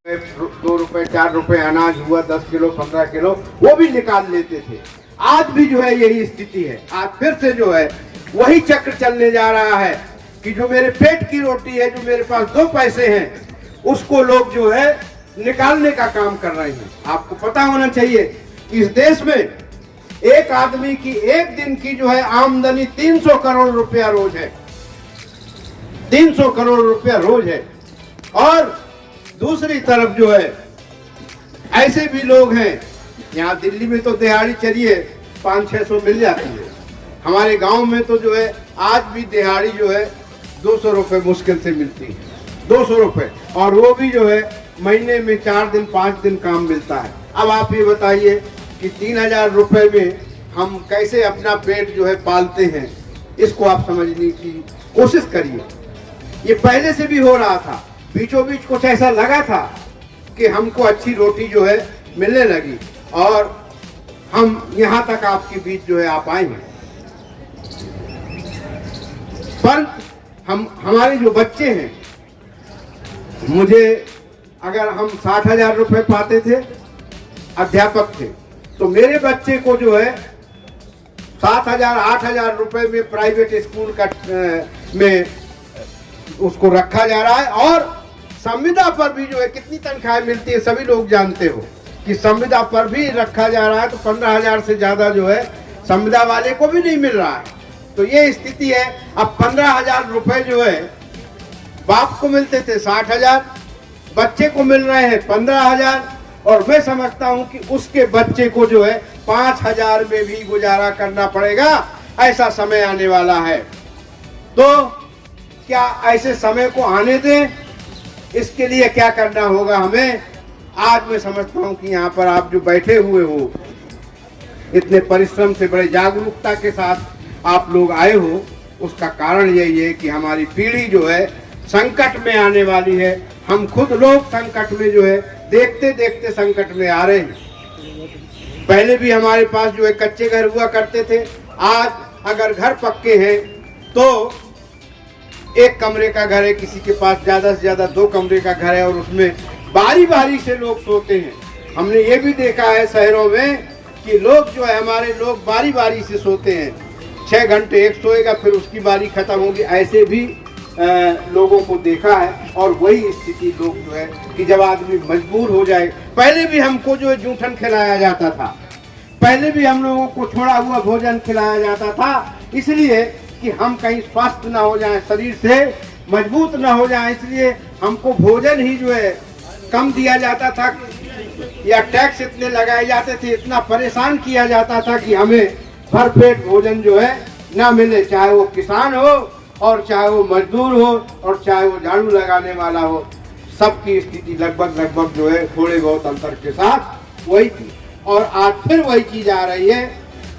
2 रुपए 4 रुपए अनाज हुआ, 10 किलो 15 किलो वो भी निकाल लेते थे। आज भी जो है यही स्थिति है। आज फिर से जो है वही चक्र चलने जा रहा है कि जो मेरे पेट की रोटी है, जो मेरे पास 2 पैसे हैं, उसको लोग जो है निकालने का काम कर रहे हैं। आपको पता होना चाहिए कि इस देश में एक आदमी की एक दिन की जो है आमदनी 300 करोड़ रुपया रोज है। 300 करोड़ रुपया रोज है। और दूसरी तरफ जो है ऐसे भी लोग हैं, यहाँ दिल्ली में तो दिहाड़ी चलिए 500-600 मिल जाती है। हमारे गांव में तो जो है आज भी दिहाड़ी जो है 200 रुपये मुश्किल से मिलती है। 200 रुपये, और वो भी जो है महीने में 4 दिन 5 दिन काम मिलता है। अब आप ये बताइए कि 3000 रुपये में हम कैसे अपना पेट जो है पालते हैं, इसको आप समझने की कोशिश करिए। ये पहले से भी हो रहा था, बीचों बीच कुछ ऐसा लगा था कि हमको अच्छी रोटी जो है मिलने लगी और हम यहाँ तक आपके बीच जो है आ पाए हैं। पर हमारे जो बच्चे हैं, मुझे अगर हम 60,000 रुपये पाते थे, अध्यापक थे, तो मेरे बच्चे को जो है 7,000 8,000 रुपये में प्राइवेट स्कूल का में उसको रखा जा रहा है। और संविदा पर भी जो है कितनी तनख्वाह मिलती है सभी लोग जानते हो कि संविदा पर भी रखा जा रहा है, तो 15,000 से ज्यादा जो है संविदा वाले को भी नहीं मिल रहा है। तो ये स्थिति है। अब 15,000 रुपए जो है बाप को मिलते थे 60,000, बच्चे को मिल रहे हैं 15,000, और मैं समझता हूं कि उसके बच्चे को जो है 5,000 में भी गुजारा करना पड़ेगा। ऐसा समय आने वाला है। तो क्या ऐसे समय को आने दें? इसके लिए क्या करना होगा हमें? आज मैं समझता हूं कि यहाँ पर आप जो बैठे हुए हो, इतने परिश्रम से, बड़े जागरूकता के साथ आप लोग आए हो, उसका कारण यही है कि हमारी पीढ़ी जो है संकट में आने वाली है। हम खुद लोग संकट में जो है देखते देखते संकट में आ रहे हैं। पहले भी हमारे पास जो है कच्चे घर हुआ करते थे। आज अगर घर पक्के हैं तो 1 कमरे का घर है, किसी के पास ज्यादा से ज्यादा 2 कमरे का घर है, और उसमें बारी बारी से लोग सोते हैं। हमने ये भी देखा है शहरों में कि लोग जो है, हमारे लोग बारी बारी से सोते हैं। 6 घंटे एक सोएगा, फिर उसकी बारी खत्म होगी। ऐसे भी लोगों को देखा है। और वही स्थिति लोग जो है कि जब आदमी मजबूर हो जाए, पहले भी हमको जो है जूठन खिलाया जाता था, पहले भी हम लोगों को छोड़ा हुआ भोजन खिलाया जाता था, इसलिए कि हम कहीं स्वस्थ ना हो जाएं, शरीर से मजबूत ना हो जाएं, इसलिए हमको भोजन ही जो है कम दिया जाता था, या टैक्स इतने लगाए जाते थे, इतना परेशान किया जाता था कि हमें भरपेट भोजन जो है ना मिले, चाहे वो किसान हो और चाहे वो मजदूर हो और चाहे वो झाड़ू लगाने वाला हो। सबकी स्थिति लगभग जो है थोड़े बहुत अंतर के साथ वही थी। और आज फिर वही चीज आ रही है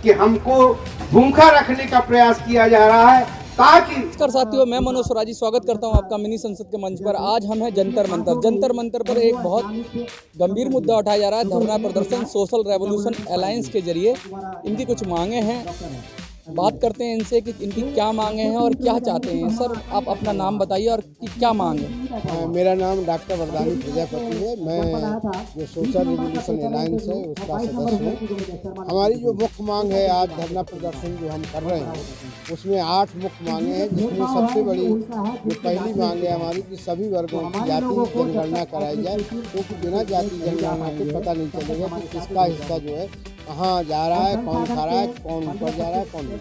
कि हमको भूखा रखने का प्रयास किया जा रहा है, ताकि। नमस्कार साथियों, मैं मनोज स्वराजी स्वागत करता हूं आपका मिनी संसद के मंच पर। आज हम हैं जंतर मंतर। जंतर मंतर पर एक बहुत गंभीर मुद्दा उठाया जा रहा है, धरना प्रदर्शन सोशल रेवोल्यूशन अलायंस के जरिए। इनकी कुछ मांगे हैं, बात करते हैं इनसे कि इनकी क्या मांगे हैं और क्या चाहते हैं। सर, आप अपना नाम बताइए और कि क्या मांग है। मेरा नाम डॉक्टर वरदानी प्रजापति है। मैं जो सोशल रिवोल्यूशन अलायंस है उसका सदस्य हूँ। हमारी जो मुख्य मांग है, आज धरना प्रदर्शन जो हम कर रहे हैं, उसमें 8 मुख्य मांगे हैं, जिसमें सबसे बड़ी जो पहली मांग है हमारी कि सभी वर्गों की जाति जनगणना कराई जाए, क्योंकि बिना जाति जनगणना के पता नहीं चलेगा कि किसका हिस्सा जो है कहाँ जा रहा है, कौन खा रहा है, कौन ऊपर जा रहा है, कौन नहीं।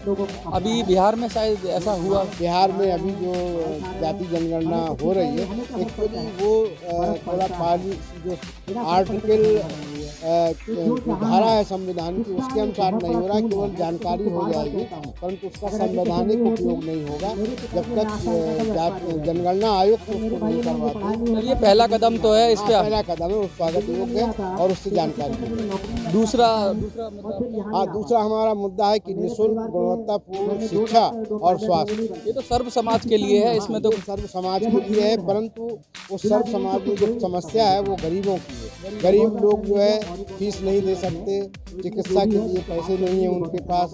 अभी बिहार में शायद ऐसा हुआ। बिहार में अभी जो जाति जनगणना हो रही है, एक्चुअली वो थोड़ा जो आर्टिकल धारा है संविधान की, उसके अनुसार नहीं हो रहा है। केवल जानकारी हो जाएगी, परंतु उसका संवैधानिक उपयोग नहीं होगा जब तक जनगणना आयोग को उसको नहीं करवाते। ये पहला कदम तो है, इस पे पहला कदम है, उस स्वागत योग्य है और उससे जानकारी। दूसरा हमारा मुद्दा है कि निःशुल्क गुणवत्तापूर्ण शिक्षा और स्वास्थ्य। ये तो सर्व समाज के लिए है, इसमें तो सर्व समाज के लिए है, परंतु उस सर्व समाज में जो समस्या है वो गरीबों की है। गरीब लोग जो है फीस नहीं दे सकते, चिकित्सा के लिए पैसे नहीं है उनके पास,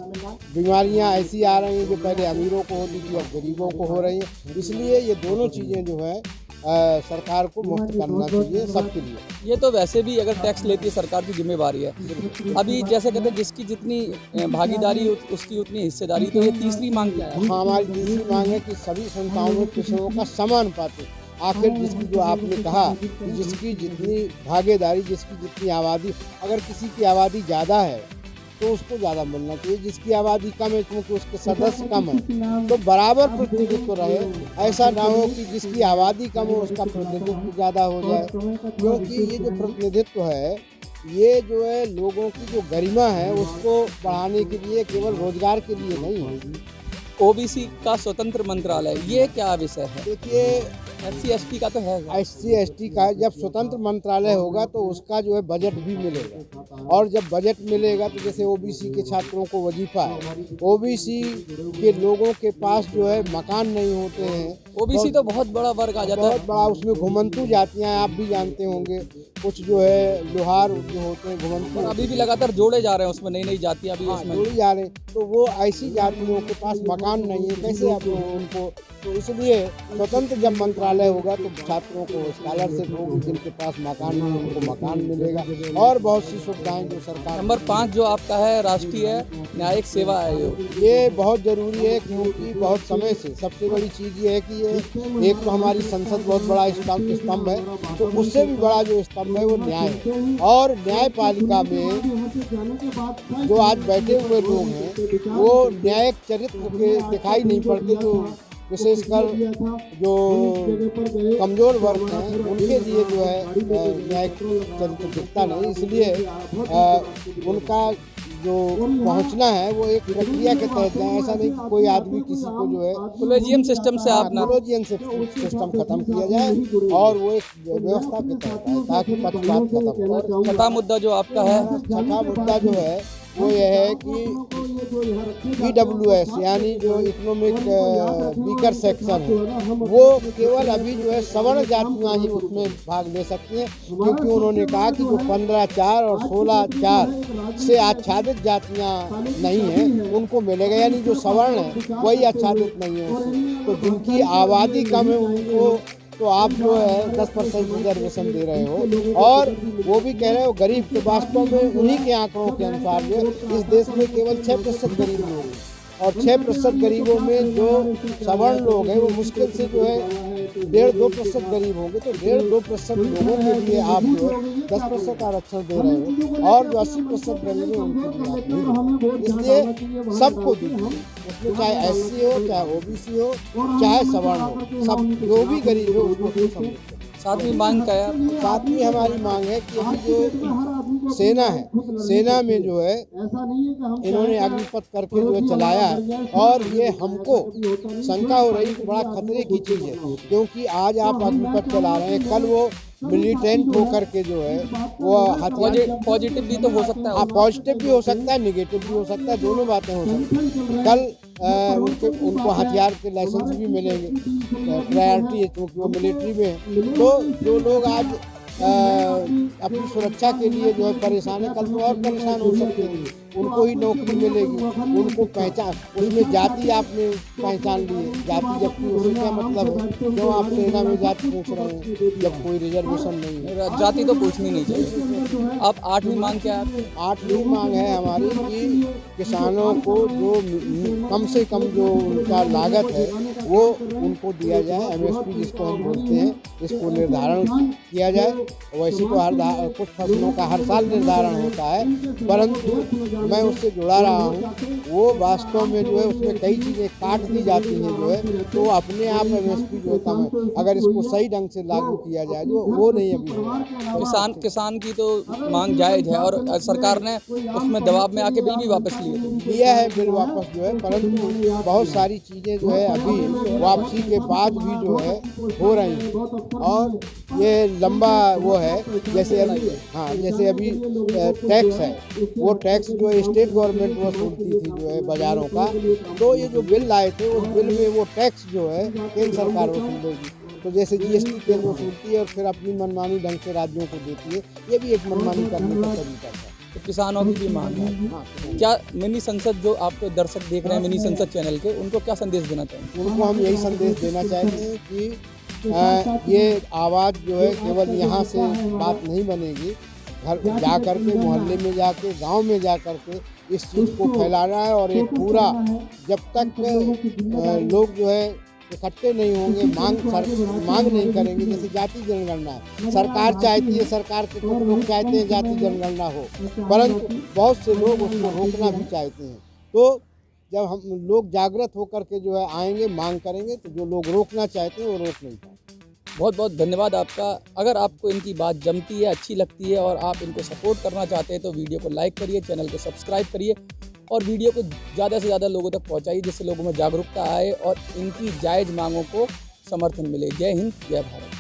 बीमारियां ऐसी आ रही हैं जो पहले अमीरों को होती थी अब गरीबों को हो रही हैं। इसलिए ये दोनों चीज़ें जो है सरकार को मुफ्त करना चाहिए सबके लिए। ये तो वैसे भी अगर टैक्स लेती है सरकार की जिम्मेवारी है। अभी जैसे कहते हैं जिसकी जितनी भागीदारी उसकी उतनी हिस्सेदारी, तो ये तीसरी मांग क्या है? हाँ, हमारी तीसरी मांग है कि सभी संस्थाओं में पिछड़ों का समान पाते। आखिर जिसकी जो आपने कहा कि जिसकी जितनी भागीदारी, जिसकी जितनी आबादी, अगर किसी की आबादी ज़्यादा है तो उसको ज़्यादा मिलना चाहिए, जिसकी आबादी कम है क्योंकि उसके सदस्य कम है तो बराबर प्रतिनिधित्व रहे। ऐसा ना हो कि जिसकी आबादी कम हो उसका प्रतिनिधित्व ज़्यादा हो जाए, क्योंकि ये जो प्रतिनिधित्व है ये जो है लोगों की जो गरिमा है उसको बढ़ाने के लिए, केवल रोजगार के लिए नहीं है। ओबीसी का स्वतंत्र मंत्रालय, ये क्या विषय है? देखिए, SC/ST का तो है। SC/ST का जब स्वतंत्र मंत्रालय होगा तो उसका जो है बजट भी मिलेगा, और जब बजट मिलेगा तो जैसे ओबीसी के छात्रों को वजीफा है, ओबीसी के लोगों के पास जो है मकान नहीं होते हैं। ओबीसी तो बहुत बड़ा वर्ग आ जाता है, बहुत बड़ा, उसमें घुमंतु जातियाँ आप भी जानते होंगे, कुछ जो है लोहार जो होते हैं घुमंतु, अभी भी लगातार जोड़े जा रहे हैं उसमें, नई नई जातियाँ भी उसमें जोड़ी जा रहे हैं। तो वो ऐसी जातियों के पास मकान नहीं है, कैसे आप उनको, तो इसलिए स्वतंत्र जब मंत्रालय होगा तो छात्रों को स्कॉलरशिप होगी, जिनके पास मकान नहीं उनको मकान मिलेगा, और बहुत सी सुविधाएं जो सरकार। नंबर 5 जो आपका है राष्ट्रीय न्यायिक सेवा आयोग, ये बहुत ज़रूरी है, क्योंकि बहुत समय से सबसे बड़ी चीज़ ये है कि ये एक तो हमारी संसद बहुत बड़ा स्तंभ है, तो उससे भी बड़ा जो स्तंभ है वो न्याय है। और न्यायपालिका में जो आज बैठे हुए लोग हैं वो न्यायिक चरित्र के दिखाई नहीं पड़ते, जो विशेषकर जो कमज़ोर वर्ग हैं उनके लिए जो है न्यायिक चरित्र दिखता नहीं, इसलिए उनका जो पहुंचना है वो एक प्रक्रिया के तहत है। ऐसा नहीं कि कोई आदमी किसी को जो है कोलेजियम सिस्टम से आप ना, कोलेजियम सिस्टम खत्म किया जाए और वो एक व्यवस्था के तहत है ताकि पक्षपात खत्म हो। छठा मुद्दा जो आपका है, छठा मुद्दा जो है वो ये है कि EWS यानी जो इकोनॉमिक वीकर सेक्शन है वो केवल अभी जो है सवर्ण जातियाँ ही उसमें भाग ले सकती हैं, क्योंकि उन्होंने कहा कि जो 15(4) और 16(4) से आच्छादित जातियाँ नहीं हैं उनको मिलेगा, यानी जो सवर्ण है वही आच्छादित नहीं है उससे। तो जिनकी आबादी कम है उनको तो आप जो है 10% रिजर्वेशन दे रहे हो, और वो भी कह रहे हो गरीब, तो वास्तव में उन्हीं के आंकड़ों के अनुसार जो इस देश में केवल 6% गरीब लोग हैं, और 6% गरीबों में जो सवर्ण लोग हैं वो मुश्किल से जो है 1.5-2% गरीब होंगे। तो 1.5-2% लोगों के लिए आप जो है 10% आरक्षण दे रहे हो, और जो 80% गरीब है उनके लिए आप नहीं दे रहे। इसलिए सबको दीजिए, उसमें चाहे SC हो, चाहे OBC हो, चाहे सवर्ण हो, सब जो भी गरीब है उसको समझो। सातवीं मांग क्या है? सातवीं हमारी मांग है कि अभी जो सेना है, सेना में जो है इन्होंने अग्निपथ करके जो है चलाया है, और ये हमको शंका हो रही कि बड़ा खतरे की चीज़ है, क्योंकि आज आप अग्निपथ चला रहे हैं, कल वो मिलिटेंट होकर के जो है वो पॉजिटिव भी तो हो सकता है। हाँ, पॉजिटिव भी हो सकता है, निगेटिव भी हो सकता है, दोनों बातें हो सकती हैं। कल उनको हथियार के लाइसेंस भी मिलेंगे, प्रायोरिटी है क्योंकि वो मिलिट्री में है। तो जो लोग आज अपनी सुरक्षा के लिए जो है परेशान है, कल तो और परेशान हो सकते हैं, उनको ही नौकरी मिलेगी, उनको पहचान, उसमें जाति आपने पहचान ली है, जाति जबकि उससे क्या मतलब है, क्यों आप सेना में जाति पूछ रहे हैं जब कोई रिजर्वेशन नहीं है? जाति तो पूछनी नहीं चाहिए। अब 8वीं मांग क्या है? 8वीं मांग है हमारी कि किसानों को जो कम से कम जो उनका लागत है वो उनको दिया जाए, MSP जिसको हम बोलते हैं, इसको निर्धारण किया जाए। वैसे तो कुछ फसलों का हर साल निर्धारण होता है, परंतु मैं उससे जुड़ा रहा हूँ, वो वास्तव में जो है उसमें कई चीज़ें काट दी जाती हैं जो है, तो अपने आप MSP जो कम है, अगर इसको सही ढंग से लागू किया जाए जो वो नहीं अभी हुआ। किसान की तो मांग जायज़ है, और सरकार ने उसमें दबाव में आके बिल भी वापस लिया है, बिल वापस जो है, परंतु बहुत सारी चीज़ें जो है अभी वापसी के बाद भी जो है हो रही हैं, और ये लंबा वो है। जैसे अभी जैसे अभी टैक्स है, वो टैक्स जो स्टेट गवर्नमेंट वसूलती थी जो है बाज़ारों का, तो ये जो बिल लाए थे उस बिल में वो टैक्स जो है केंद्र सरकार वसूलेगी। तो जैसे GST केंद्र वसूलती है और फिर अपनी मनमानी ढंग से राज्यों को देती है, ये भी एक मनमानी करने का तरीका है। तो किसानों की भी मांग है। क्या मिनी संसद जो आपको दर्शक देख रहे हैं मिनी संसद चैनल के, उनको क्या संदेश देना चाहेंगे? उनको हम यही संदेश देना चाहते हैं कि ये आवाज़ जो है केवल यहाँ से बात नहीं बनेगी, घर जा कर के, मोहल्ले में जाके, गांव में जा कर के इस चीज़ को फैलाना है। और एक पूरा जब तक लोग जो है इकट्ठे नहीं होंगे, मांग नहीं करेंगे, जैसे जाति जनगणना है, सरकार चाहती है, सरकार के कुछ लोग चाहते हैं जाति जनगणना हो, परंतु बहुत से लोग उसको रोकना भी चाहते हैं। तो जब हम लोग जागृत होकर के जो है आएंगे, मांग करेंगे, तो जो लोग रोकना चाहते हैं वो रोक नहीं पाएंगे। बहुत बहुत धन्यवाद आपका। अगर आपको इनकी बात जमती है, अच्छी लगती है और आप इनको सपोर्ट करना चाहते हैं तो वीडियो को लाइक करिए, चैनल को सब्सक्राइब करिए और वीडियो को ज़्यादा से ज़्यादा लोगों तक पहुंचाइए, जिससे लोगों में जागरूकता आए और इनकी जायज़ मांगों को समर्थन मिले। जय हिंद, जय भारत।